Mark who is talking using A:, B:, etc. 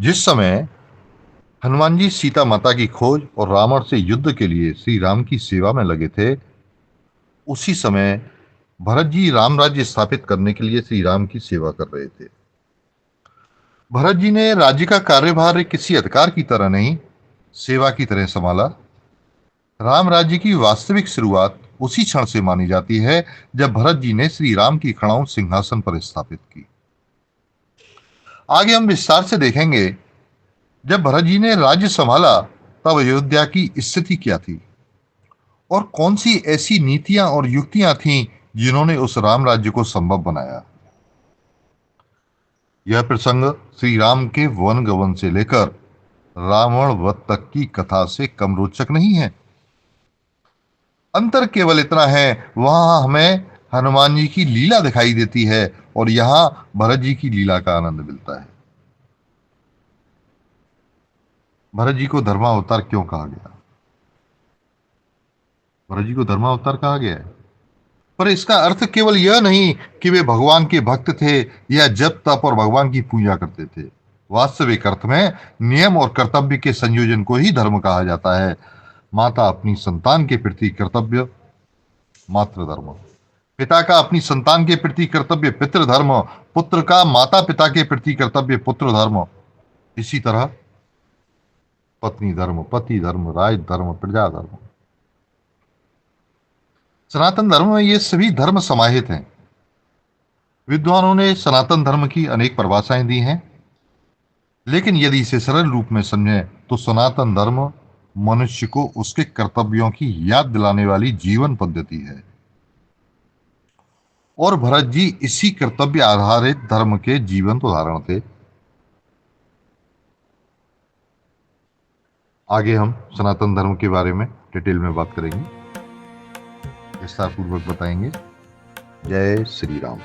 A: जिस समय हनुमान जी सीता माता की खोज और रावण से युद्ध के लिए श्री राम की सेवा में लगे थे, उसी समय भरत जी राम राज्य स्थापित करने के लिए श्री राम की सेवा कर रहे थे। भरत जी ने राज्य का कार्यभार किसी अधिकार की तरह नहीं, सेवा की तरह संभाला। राम राज्य की वास्तविक शुरुआत उसी क्षण से मानी जाती है जब भरत जी ने श्री राम की खड़ाऊं सिंहासन पर स्थापित की। आगे हम विस्तार से देखेंगे, जब भरत जी ने राज्य संभाला तब अयोध्या की स्थिति क्या थी और कौन सी ऐसी नीतियां और युक्तियां थीं जिन्होंने उस राम राज्य को संभव बनाया। यह प्रसंग श्री राम के वन गमन से लेकर रावण वध तक की कथा से कम रोचक नहीं है। अंतर केवल इतना है, वहां हमें हनुमान जी की लीला दिखाई देती है और यहां भरत जी की लीला का आनंद मिलता है। भरत जी को धर्मावतार क्यों कहा गया? भरत जी को धर्मावतार कहा गया है, पर इसका अर्थ केवल यह नहीं कि वे भगवान के भक्त थे या जप तप और भगवान की पूजा करते थे। वास्तविक अर्थ में नियम और कर्तव्य के संयोजन को ही धर्म कहा जाता है। माता अपनी संतान के प्रति कर्तव्य मातृधर्म, पिता का अपनी संतान के प्रति कर्तव्य पितृधर्म, पुत्र का माता पिता के प्रति कर्तव्य पुत्र धर्म, इसी तरह पत्नी धर्म पति धर्म, राज धर्म प्रजा धर्म। सनातन धर्म में ये सभी धर्म समाहित हैं। विद्वानों ने सनातन धर्म की अनेक परिभाषाएं दी हैं, लेकिन यदि इसे सरल रूप में समझें तो सनातन धर्म मनुष्य को उसके कर्तव्यों की याद दिलाने वाली जीवन पद्धति है और भरत जी इसी कर्तव्य आधारित धर्म के जीवंत उदाहरण थे। आगे हम सनातन धर्म के बारे में डिटेल में बात करेंगे, विस्तार पूर्वक बताएंगे। जय श्री राम।